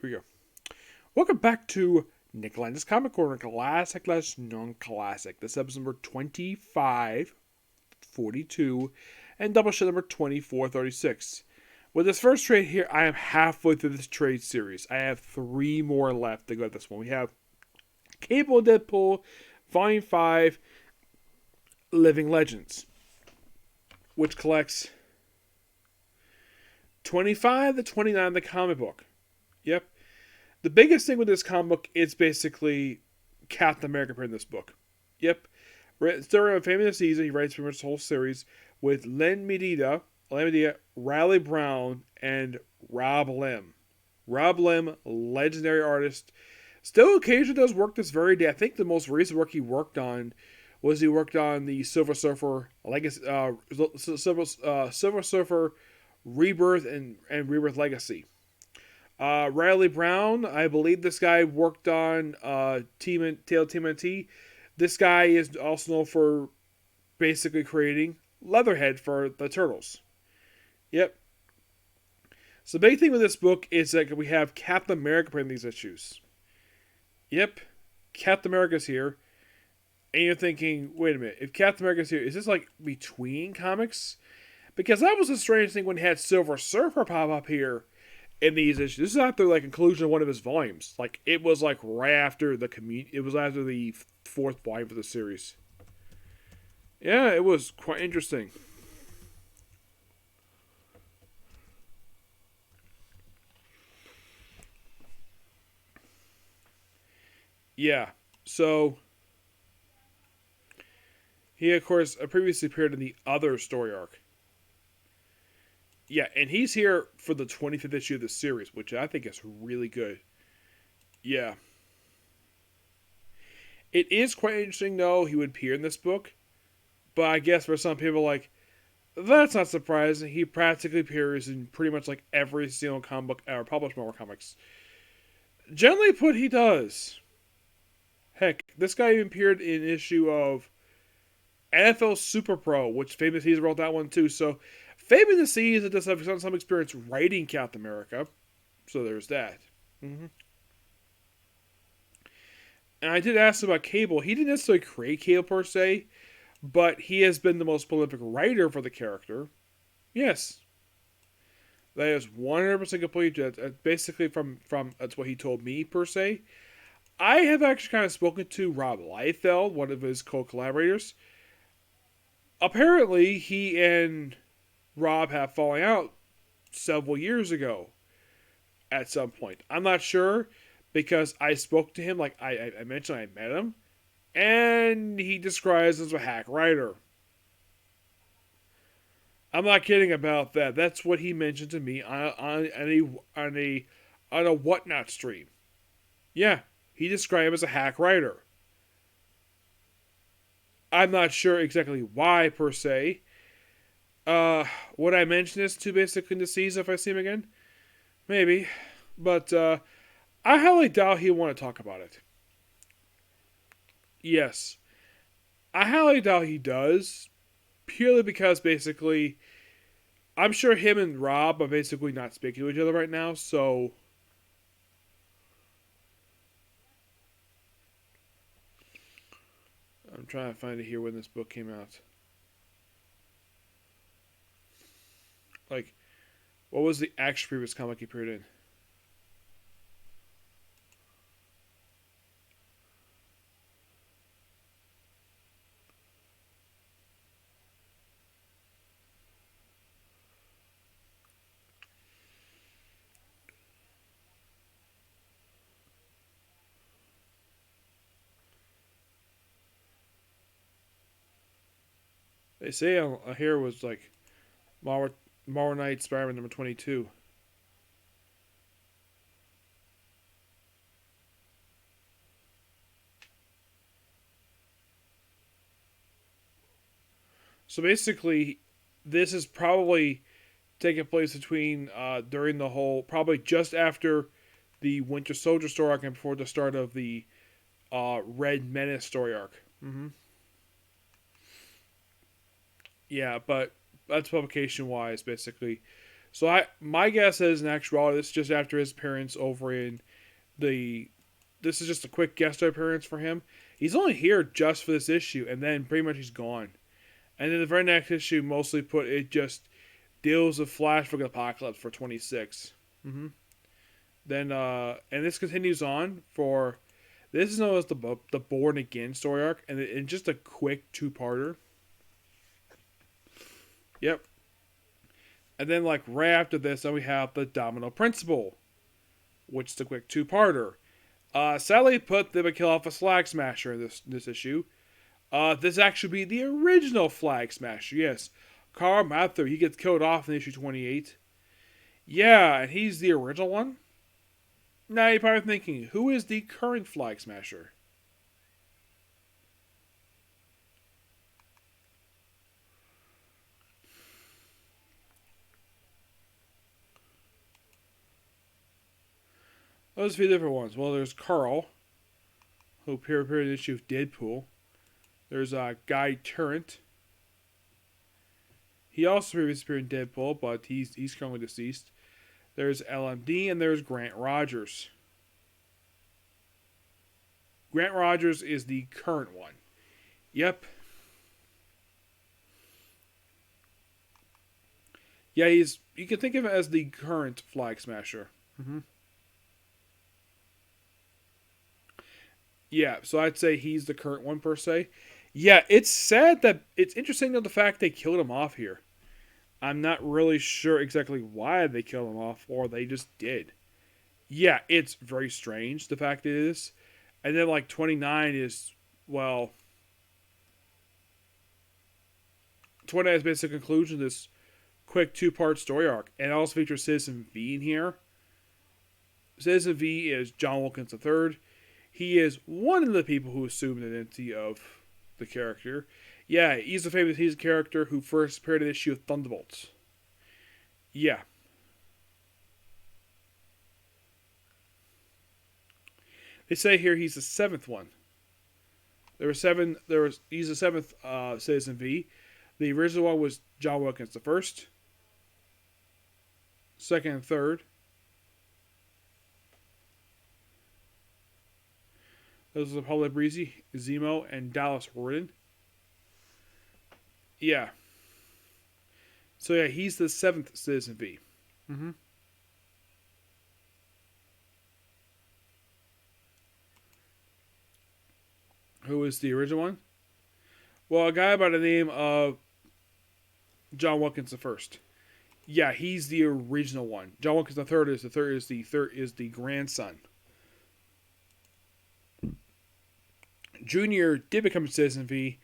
we go. Welcome back to Nick Lenz's Comic Corner, classic less non-classic. This episode number 2542 and Doubleshot number 2436. With this first trade here, I am halfway through this trade series. I have 3 more left to go at this one. We have Cable Deadpool, Volume 5, Living Legends, which collects 25 to 29 of the comic book. Yep. The biggest thing with this comic book is basically Captain America appearing in this book. Yep. Story of a famous season, he writes pretty much the whole series with Len Riley Brown, and Rob Lim. Rob Lim, legendary artist. Still occasionally does work this very day. I think the most recent work he worked on was the Silver Surfer Legacy, Silver Surfer Rebirth and Rebirth Legacy. Riley Brown, I believe this guy worked on Tale TMNT. This guy is also known for basically creating Leatherhead for the Turtles. Yep. So the big thing with this book is that we have Captain America playing these issues. Yep. Captain America's here. And you're thinking, wait a minute, if Captain America's here, is this like between comics? Because that was a strange thing when he had Silver Surfer pop up here in these issues. This is after like conclusion of one of his volumes. Like it was like right after it was after the 4th volume for the series. Yeah, it was quite interesting. Yeah, so he of course previously appeared in the other story arc. Yeah, and he's here for the 25th issue of the series, which I think is really good. Yeah. It is quite interesting, though, he would appear in this book. But I guess for some people, like, that's not surprising. He practically appears in pretty much, like, every single comic book ever published Marvel Comics. Generally put, he does. Heck, this guy even appeared in an issue of NFL Super Pro, which Famous He's wrote that one, too, so Fabian the Seas does have some experience writing Captain America. So there's that. Mm-hmm. And I did ask him about Cable. He didn't necessarily create Cable per se, but he has been the most prolific writer for the character. Yes. That is 100% complete. Basically from that's what he told me per se. I have actually kind of spoken to Rob Liefeld, one of his co-collaborators. Apparently, he and Rob have fallen out several years ago at some point. I'm not sure because I spoke to him, like I mentioned I met him, and he describes as a hack writer. I'm not kidding about that. That's what he mentioned to me on a Whatnot stream. Yeah, he described him as a hack writer. I'm not sure exactly why per se. Would I mention this to basically the season if I see him again? Maybe. But, I highly doubt he'll want to talk about it. Yes. I highly doubt he does. Purely because basically, I'm sure him and Rob are basically not speaking to each other right now, so I'm trying to find it here when this book came out. Like, what was the actual previous comic he appeared in? They say here was like Marvel Knight Spider-Man number 22. So basically, this is probably taking place between during the whole, probably just after the Winter Soldier story arc and before the start of the Red Menace story arc. Mm-hmm. Yeah, but that's publication wise, basically. So my guess is in actuality, this is just after his appearance over in the. This is just a quick guest appearance for him. He's only here just for this issue, and then pretty much he's gone. And then the very next issue mostly just deals with Flash for the Apocalypse for 26. Mm-hmm. Then and this continues on for this is known as the Born Again story arc, and just a quick two-parter. Yep. And then like right after this, then we have the Domino Principle, which is a quick two-parter. Sadly, they would kill off a Flag Smasher in this issue. This actually be the original Flag Smasher. Yes, Carl Mather. He gets killed off in issue 28. Yeah, and he's the original one. Now you're probably thinking, who is the current Flag Smasher? There's a few different ones. Well, there's Carl, who appeared in the issue of Deadpool. There's Guy Turrent. He also previously appeared in Deadpool, but he's currently deceased. There's LMD, and there's Grant Rogers. Grant Rogers is the current one. Yep. Yeah, you can think of it as the current Flag Smasher. Mm-hmm. Yeah, so I'd say he's the current one per se. Yeah, it's sad that it's interesting though the fact they killed him off here. I'm not really sure exactly why they killed him off, or they just did. Yeah, it's very strange the fact it is. And then like 29 is, well, 29 is basically the conclusion of this quick two-part story arc. And it also features Citizen V in here. Citizen V is John Wilkins III. He is one of the people who assumed the identity of the character. Yeah, he's a character who first appeared in the issue of Thunderbolts. Yeah. They say here he's the seventh one. He's the seventh Citizen V. The original one was John Wilkins the first, second, and third. Those are Paulo Breezy, Zemo, and Dallas Gordon. Yeah. So yeah, he's the seventh Citizen V. Mm-hmm. Who is the original one? Well, a guy by the name of John Wilkins the first. Yeah, he's the original one. John Wilkins the third is the grandson. Junior did become a Citizen V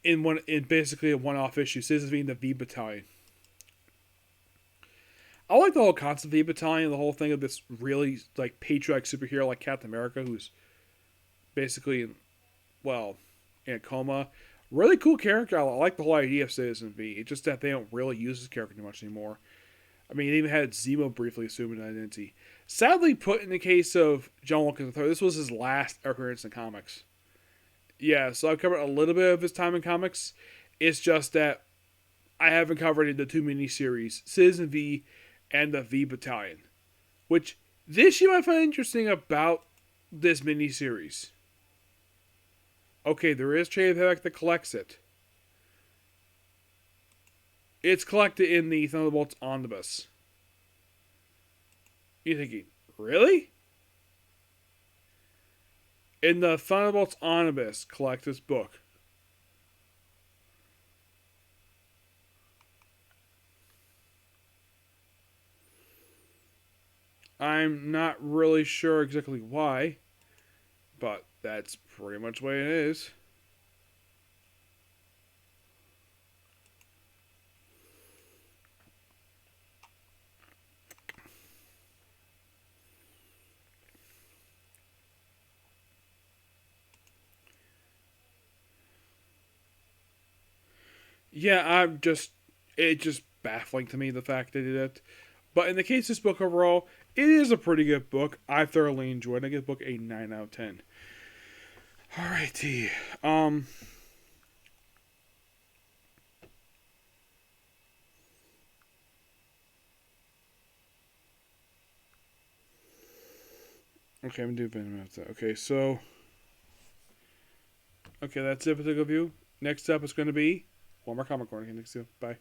in basically a one-off issue. Citizen V in the V Battalion. I like the whole concept of V Battalion, the whole thing of this really like patriotic superhero like Captain America, who's basically in a coma. Really cool character. I like the whole idea of Citizen V. It's just that they don't really use this character too much anymore. I mean, it even had Zemo briefly assume an identity. Sadly, put in the case of John Wilkins III, this was his last appearance in comics. Yeah, so I've covered a little bit of his time in comics. It's just that I haven't covered the two miniseries, Citizen V and the V Battalion. Which, this you might find interesting about this miniseries. Okay, there is Chain of Havoc that collects it. It's collected in the Thunderbolts Omnibus. You're thinking, really? In the Thunderbolts Omnibus, collect this book. I'm not really sure exactly why, but that's pretty much the way it is. Yeah, it's just baffling to me the fact they did it. But in the case of this book overall, it is a pretty good book. I thoroughly enjoyed it. I give the book a 9 out of 10. Alrighty. Okay, I'm doing Venom. Okay, so. Okay, that's it for the review. Next up is going to be one more comic corner. Okay, next up. Bye.